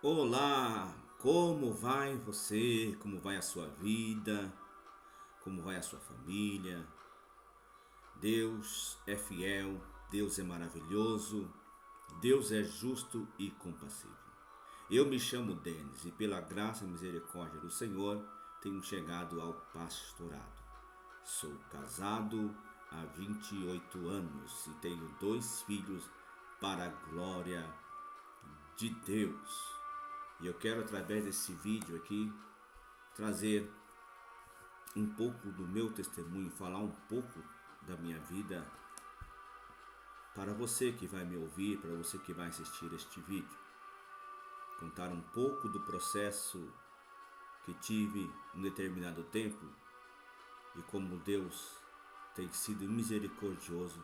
Olá, como vai você? Como vai a sua vida? Como vai a sua família? Deus é fiel, Deus é maravilhoso, Deus é justo e compassivo. Eu me chamo Denis e pela graça e misericórdia do Senhor tenho chegado ao pastorado. Sou casado há 28 anos e tenho dois filhos para a glória de Deus. E eu quero, através desse vídeo aqui, trazer um pouco do meu testemunho, falar um pouco da minha vida para você que vai me ouvir, para você que vai assistir este vídeo. Contar um pouco do processo que tive em determinado tempo e como Deus tem sido misericordioso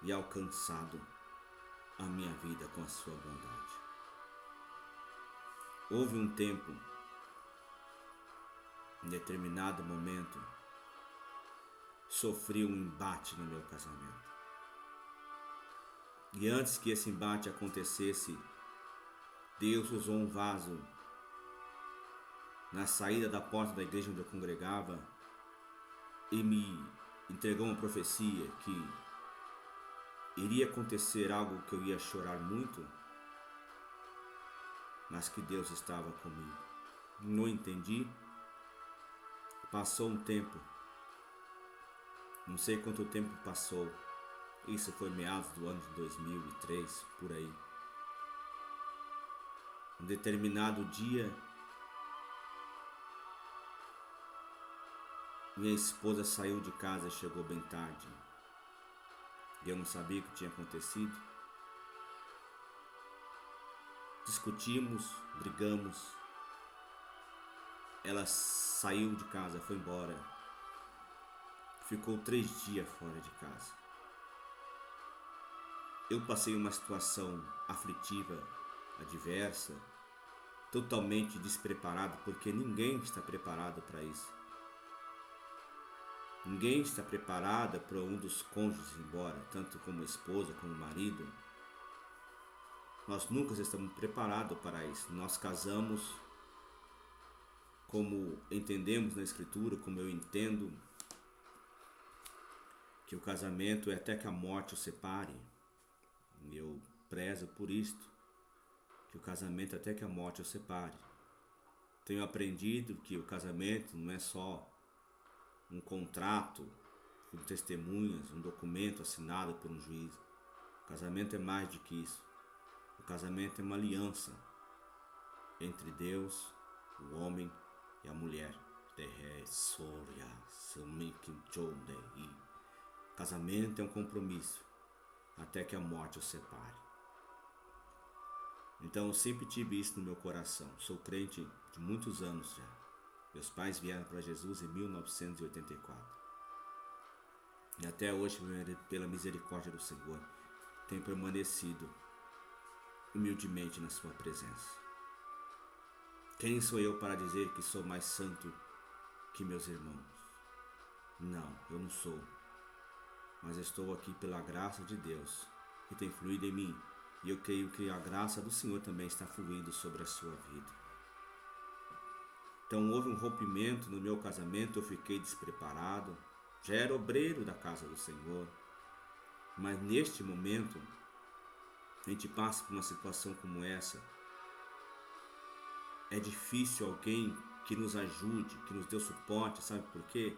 e alcançado a minha vida com a sua bondade. Houve um tempo, em determinado momento, sofri um embate no meu casamento. E antes que esse embate acontecesse, Deus usou um vaso na saída da porta da igreja onde eu congregava e me entregou uma profecia que iria acontecer algo que eu ia chorar muito, mas que Deus estava comigo. Não entendi. Passou um tempo, não sei quanto tempo passou. Isso foi meados do ano de 2003, por aí. Um determinado dia, minha esposa saiu de casa e chegou bem tarde. E eu não sabia o que tinha acontecido. Discutimos, brigamos. Ela saiu de casa, foi embora. Ficou 3 dias fora de casa. Eu passei uma situação aflitiva, adversa, totalmente despreparado, porque ninguém está preparado para isso. Ninguém está preparado para um dos cônjuges ir embora, tanto como a esposa, como o marido. Nós nunca estamos preparados para isso. Nós casamos como entendemos na Escritura, como eu entendo, que o casamento é até que a morte o separe. E eu prezo por isto, que o casamento até que a morte o separe. Tenho aprendido que o casamento não é só um contrato com testemunhas, um documento assinado por um juiz. O casamento é mais do que isso. O casamento é uma aliança entre Deus, o homem e a mulher. Casamento é um compromisso até que a morte os separe. Então eu sempre tive isso no meu coração. Sou crente de muitos anos já. Meus pais vieram para Jesus em 1984. E até hoje, pela misericórdia do Senhor, tenho permanecido humildemente na sua presença. Quem sou eu para dizer que sou mais santo que meus irmãos? Não, eu não sou. Mas estou aqui pela graça de Deus que tem fluído em mim. E eu creio que a graça do Senhor também está fluindo sobre a sua vida. Então houve um rompimento no meu casamento, eu fiquei despreparado. Já era obreiro da casa do Senhor. Mas neste momento, a gente passa por uma situação como essa. É difícil alguém que nos ajude, que nos dê suporte, sabe por quê?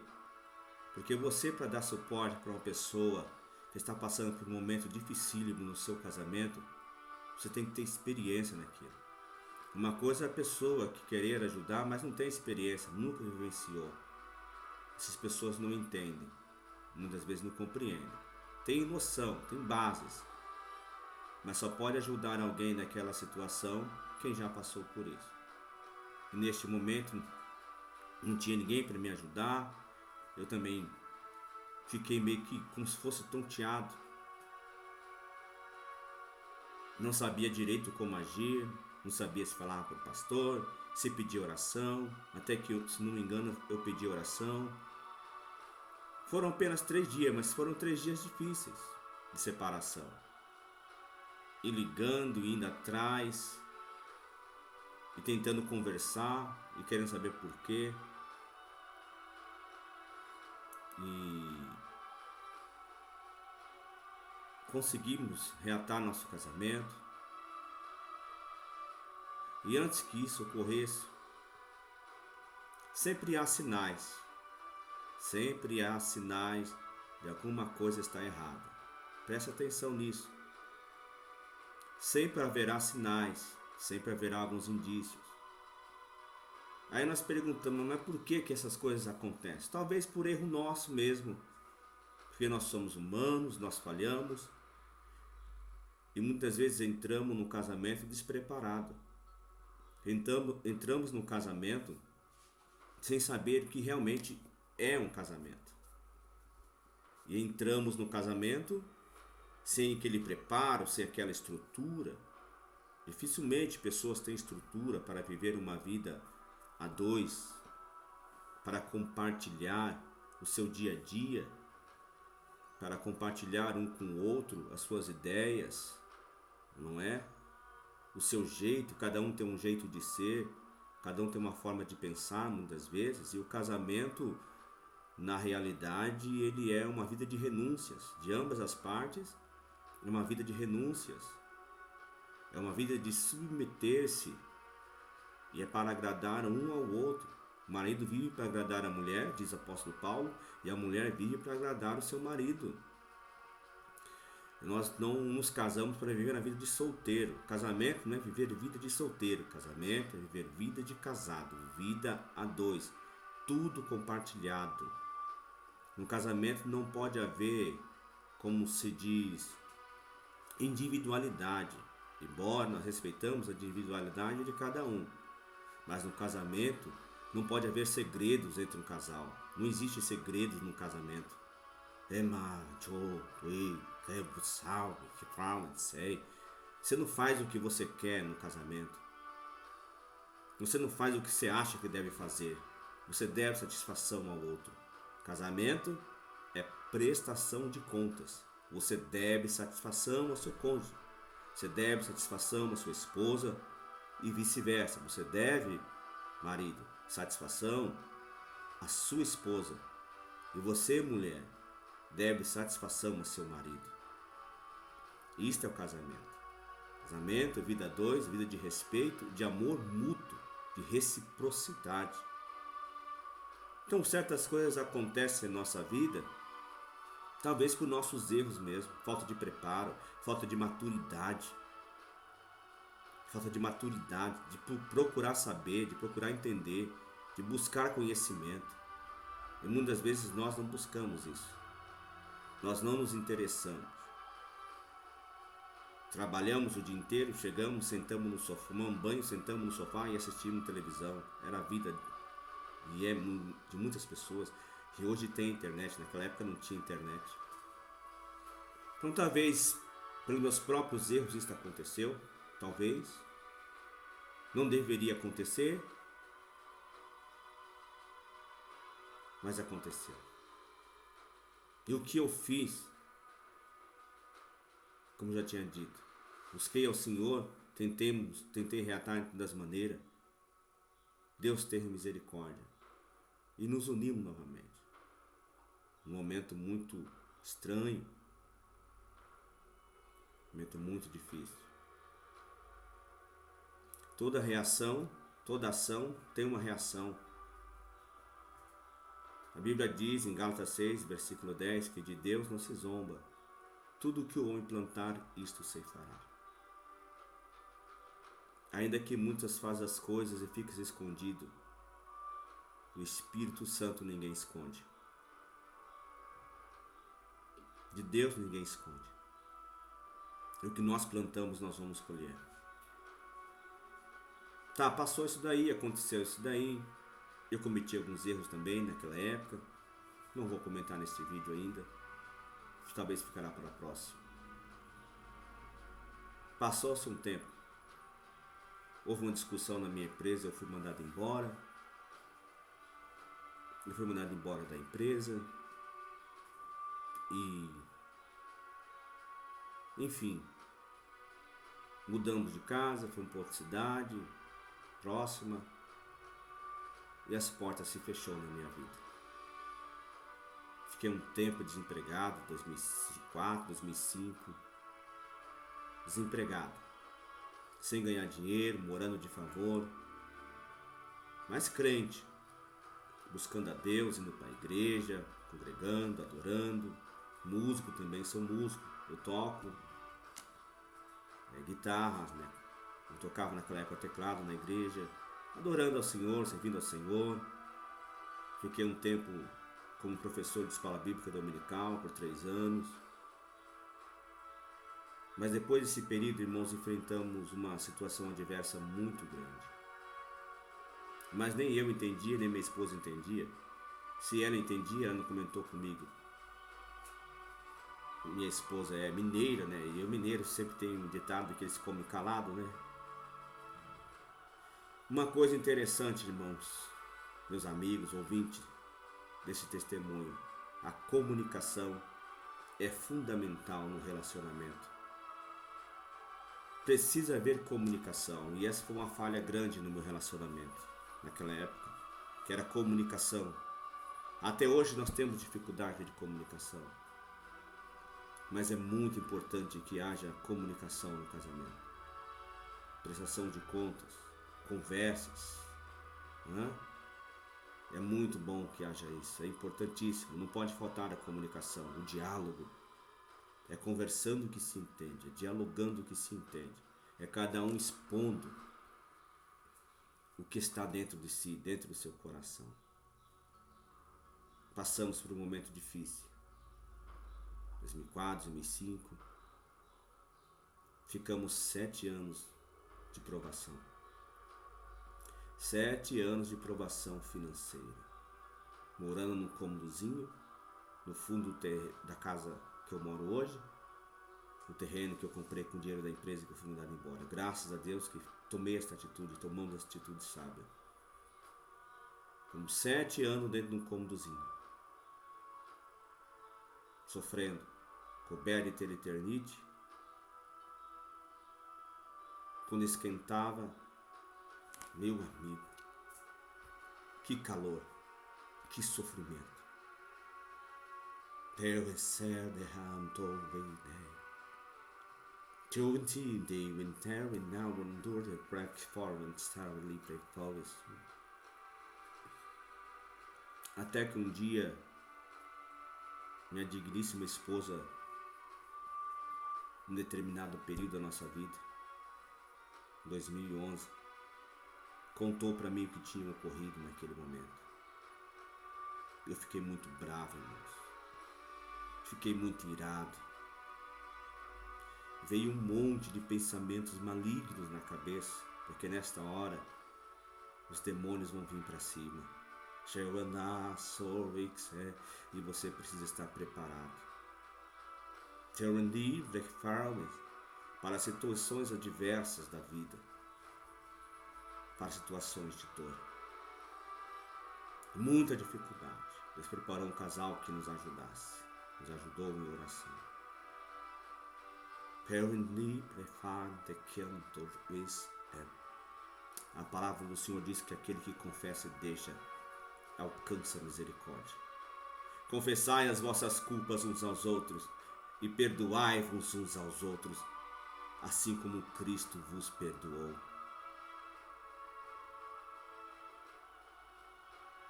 Porque você, para dar suporte para uma pessoa que está passando por um momento dificílimo no seu casamento, você tem que ter experiência naquilo. Uma coisa é a pessoa que querer ajudar, mas não tem experiência, nunca vivenciou. Essas pessoas não entendem, muitas vezes não compreendem. Tem noção, tem bases, mas só pode ajudar alguém naquela situação quem já passou por isso. E neste momento não tinha ninguém para me ajudar. Eu também fiquei meio que como se fosse tonteado. Não sabia direito como agir, não sabia se falava para o pastor, se pedir oração, até que, se não me engano, eu pedi oração. Foram apenas 3 dias, mas foram 3 dias difíceis de separação. E ligando, indo atrás, e tentando conversar e querendo saber por quê. E conseguimos reatar nosso casamento. E antes que isso ocorresse, sempre há sinais. Sempre há sinais de alguma coisa estar errada. Preste atenção nisso. Sempre haverá sinais, sempre haverá alguns indícios. Aí nós perguntamos, mas por que essas coisas acontecem? Talvez por erro nosso mesmo. Porque nós somos humanos, nós falhamos. E muitas vezes entramos no casamento despreparado. Entramos no casamento sem saber o que realmente é um casamento. E entramos no casamento sem aquele preparo, sem aquela estrutura. Dificilmente pessoas têm estrutura para viver uma vida a dois, para compartilhar o seu dia a dia, para compartilhar um com o outro as suas ideias, não é? O seu jeito, cada um tem um jeito de ser, cada um tem uma forma de pensar muitas vezes, e o casamento, na realidade, ele é uma vida de renúncias, de ambas as partes, é uma vida de renúncias, é uma vida de submeter-se, e é para agradar um ao outro. O marido vive para agradar a mulher, diz o apóstolo Paulo, e a mulher vive para agradar o seu marido. Nós não nos casamos para viver a vida de solteiro. Casamento não é viver vida de solteiro. Casamento é viver vida de casado, vida a dois, tudo compartilhado. No casamento não pode haver, como se diz, individualidade. Embora nós respeitamos a individualidade de cada um, mas no casamento não pode haver segredos entre um casal. Não existe segredos no casamento. Você não faz o que você quer no casamento. Você não faz o que você acha que deve fazer. Você deve satisfação ao outro. Casamento é prestação de contas. Você deve satisfação ao seu cônjuge. Você deve satisfação à sua esposa e vice-versa. Você deve, marido, satisfação à sua esposa. E você, mulher, deve satisfação ao seu marido. Isto é o casamento. Casamento é vida a dois, vida de respeito, de amor mútuo, de reciprocidade. Então certas coisas acontecem em nossa vida, talvez por nossos erros mesmo, falta de preparo, falta de maturidade. Falta de maturidade, de procurar saber, de procurar entender, de buscar conhecimento. E muitas vezes nós não buscamos isso. Nós não nos interessamos. Trabalhamos o dia inteiro, chegamos, sentamos no sofá, tomamos banho, sentamos no sofá e assistimos televisão. Era a vida e é de muitas pessoas que hoje tem internet. Naquela época não tinha internet. Então talvez pelos meus próprios erros isso aconteceu. Talvez. Não deveria acontecer. Mas aconteceu. E o que eu fiz, como já tinha dito, busquei ao Senhor, tentei reatar das maneiras. Deus teve misericórdia e nos unimos novamente. Um momento muito estranho, um momento muito difícil. Toda reação, toda ação tem uma reação. A Bíblia diz em Gálatas 6, versículo 10, que de Deus não se zomba. Tudo que o homem plantar, isto ceifará. Ainda que muitas fazem as coisas e fiquem escondido, o Espírito Santo ninguém esconde. De Deus ninguém esconde. E o que nós plantamos, nós vamos colher. Tá, passou isso daí, aconteceu isso daí. Eu cometi alguns erros também naquela época. Não vou comentar nesse vídeo ainda. Talvez ficará para a próxima. Passou-se um tempo. Houve uma discussão na minha empresa, eu fui mandado embora. Eu fui mandado embora da empresa. E... enfim. Mudamos de casa, fomos para outra cidade. próxima, e as portas se fechou na minha vida. Fiquei um tempo desempregado, 2004, 2005, desempregado, sem ganhar dinheiro, morando de favor, mas crente, buscando a Deus, indo para a igreja, congregando, adorando, músico também, sou músico, eu toco guitarra, né? Eu tocava naquela época teclado na igreja, adorando ao Senhor, servindo ao Senhor. Fiquei um tempo como professor de escola bíblica dominical por 3 anos. Mas depois desse período, irmãos, enfrentamos uma situação adversa muito grande. Mas nem eu entendia, nem minha esposa entendia. Se ela entendia, ela não comentou comigo. Minha esposa é mineira, né? E eu mineiro sempre tem um ditado que eles comem calado, né? Uma coisa interessante, irmãos, meus amigos, ouvintes desse testemunho, a comunicação é fundamental no relacionamento. Precisa haver comunicação, e essa foi uma falha grande no meu relacionamento naquela época, que era comunicação. Até hoje nós temos dificuldade de comunicação, mas é muito importante que haja comunicação no casamento. Prestação de contas, conversas, né? É muito bom que haja isso, é importantíssimo, não pode faltar a comunicação, o diálogo. É conversando que se entende, é dialogando que se entende, é cada um expondo o que está dentro de si, dentro do seu coração. Passamos por um momento difícil, 2004, 2005, ficamos 7 anos de provação. 7 anos de provação financeira, morando num cômodozinho, no fundo da casa que eu moro hoje, o terreno que eu comprei com o dinheiro da empresa que eu fui mandado embora. Graças a Deus que tomei esta atitude, tomamos essa atitude sábia. Ficamos 7 anos dentro de um cômodozinho, sofrendo, coberto de teleternite. Quando esquentava, meu amigo, que calor, que sofrimento. There said the hand told me day. 20 day winter and now endure the break forward starly break forward. Até que um dia minha digníssima esposa, em determinado período da nossa vida, 2011, contou para mim o que tinha ocorrido naquele momento. Eu fiquei muito bravo, irmãos. Fiquei muito irado. Veio um monte de pensamentos malignos na cabeça, porque nesta hora os demônios vão vir para cima. E você precisa estar preparado. Para situações adversas da vida, para situações de dor. Muita dificuldade. Deus preparou um casal que nos ajudasse. Nos ajudou em oração. A palavra do Senhor diz que aquele que confessa e deixa alcança a misericórdia. Confessai as vossas culpas uns aos outros e perdoai-vos uns aos outros, assim como Cristo vos perdoou.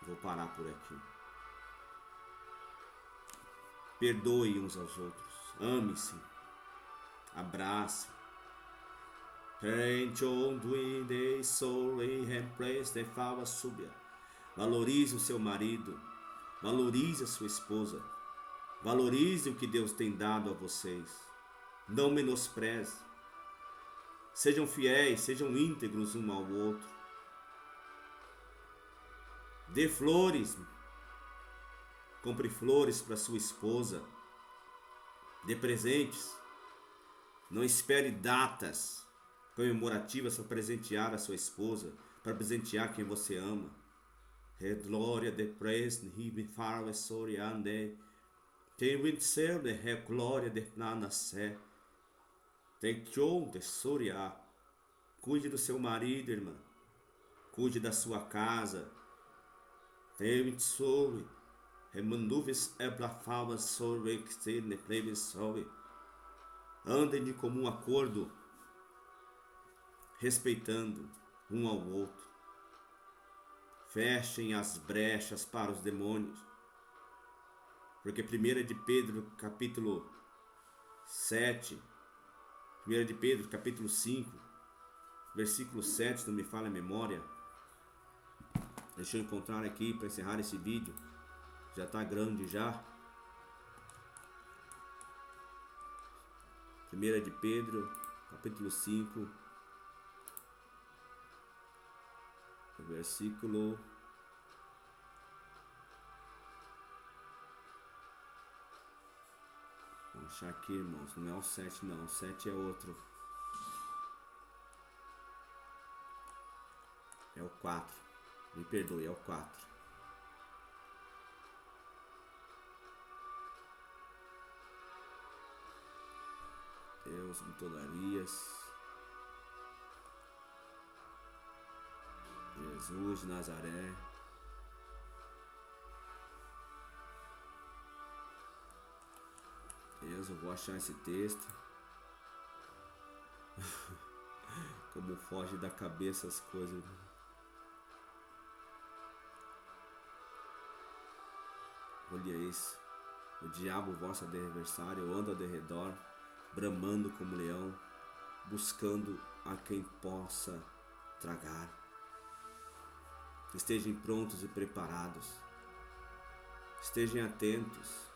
Vou parar por aqui. Perdoe uns aos outros, ame-se, abrace. Valorize o seu marido, valorize a sua esposa, valorize o que Deus tem dado a vocês. Não menospreze. Sejam fiéis, sejam íntegros um ao outro. Dê flores. Compre flores para sua esposa. Dê presentes. Não espere datas comemorativas para presentear a sua esposa, para presentear quem você ama. Glória de praise, ribe farve soriande. Tem vencer de glória de nanacé. Tem que de soria. Cuide do seu marido, irmã. Cuide da sua casa. Temitsoe. Remanduves eblafavas sobre externe previssoe. Andem de comum acordo, respeitando um ao outro. Fechem as brechas para os demônios. Porque 1 de Pedro, capítulo 7, 1 de Pedro, capítulo 5, versículo 7, se não me falha a memória. Deixa eu encontrar aqui para encerrar esse vídeo. Já está grande já. 1 de Pedro, capítulo 5, versículo... Vou achar aqui, irmãos. Não é o 7, não. O 7 é outro. É o 4. Me perdoe, é o 4. Deus me todarias. Jesus de Nazaré. Deus, eu vou achar esse texto. Como foge da cabeça as coisas. Olha isso. O diabo, vosso adversário, anda ao derredor, bramando como leão, buscando a quem possa tragar. Estejam prontos e preparados. Estejam atentos,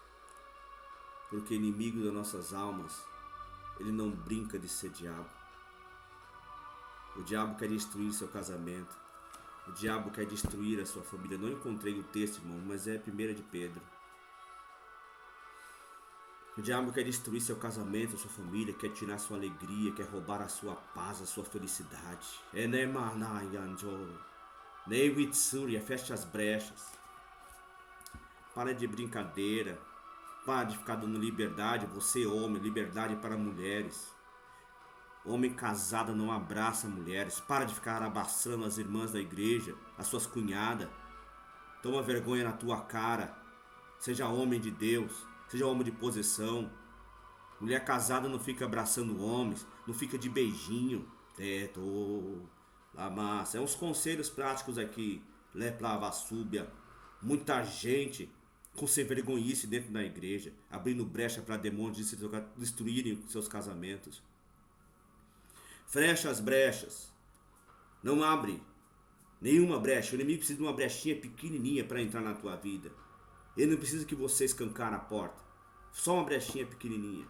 porque inimigo das nossas almas, ele não brinca de ser diabo. O diabo quer destruir seu casamento. O diabo quer destruir a sua família. Não encontrei o texto, irmão, mas é 1 de Pedro. O diabo quer destruir seu casamento, a sua família, quer tirar sua alegria, quer roubar a sua paz, a sua felicidade. Feche as brechas. Para de brincadeira. Para de ficar dando liberdade. Você, homem, liberdade para mulheres. Homem casado não abraça mulheres. Para de ficar abraçando as irmãs da igreja, as suas cunhadas. Toma vergonha na tua cara. Seja homem de Deus. Seja homem de posição. Mulher casada não fica abraçando homens. Não fica de beijinho. É uns conselhos práticos aqui. Leplava súbia. Muita gente com sem vergonhice dentro da igreja. Abrindo brecha para demônios destruírem seus casamentos. Fecha as brechas. Não abre nenhuma brecha. O inimigo precisa de uma brechinha pequenininha para entrar na tua vida. Ele não precisa que você escancar a porta. Só uma brechinha pequenininha.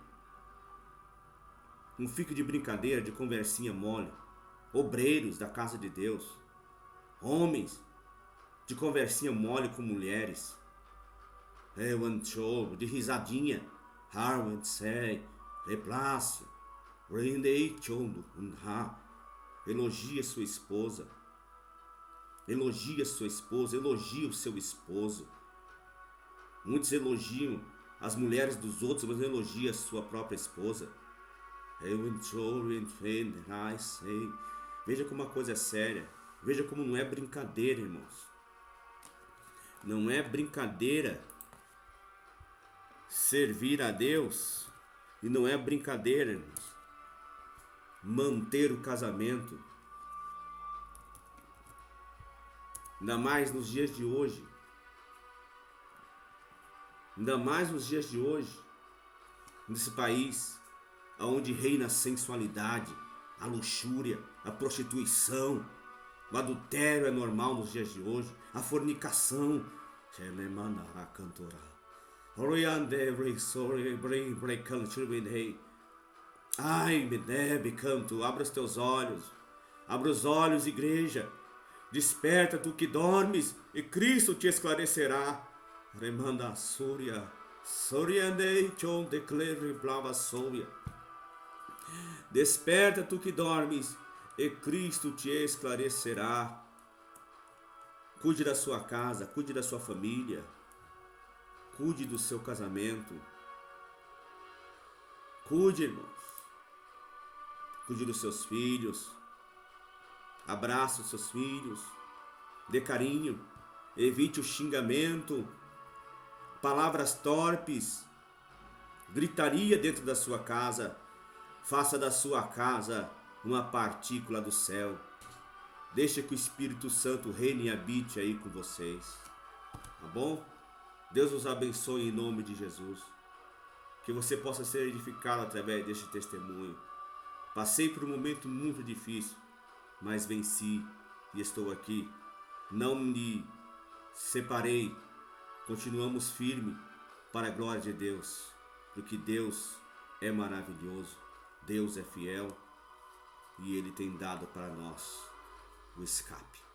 Não fique de brincadeira, de conversinha mole. Obreiros da casa de Deus. Homens de conversinha mole com mulheres. De risadinha. Replácio. Elogia sua esposa. Elogia sua esposa. Elogia o seu esposo. Muitos elogiam as mulheres dos outros, mas não elogiam a sua própria esposa. Veja como a coisa é séria. Veja como não é brincadeira, irmãos. Não é brincadeira servir a Deus. E não é brincadeira, irmãos, manter o casamento. Ainda mais nos dias de hoje. Ainda mais nos dias de hoje. Nesse país onde reina a sensualidade, a luxúria, a prostituição. O adultério é normal nos dias de hoje. A fornicação. Ai, Menebe, canto, abra os teus olhos. Abra os olhos, igreja. Desperta tu que dormes, e Cristo te esclarecerá. Remanda Súria. Soriandei chon declare blava Súria. Desperta tu que dormes, e Cristo te esclarecerá. Cuide da sua casa, cuide da sua família. Cuide do seu casamento. Cuide, irmãos. Cuide dos seus filhos. Abraça os seus filhos. dê carinho, evite o xingamento, palavras torpes, gritaria dentro da sua casa. Faça da sua casa uma partícula do céu. Deixe que o Espírito Santo reine e habite aí com vocês. Tá bom? Deus os abençoe em nome de Jesus. Que você possa ser edificado através deste testemunho. Passei por um momento muito difícil, mas venci e estou aqui. Não me separei. Continuamos firmes para a glória de Deus. Porque Deus é maravilhoso. Deus é fiel. E Ele tem dado para nós o escape.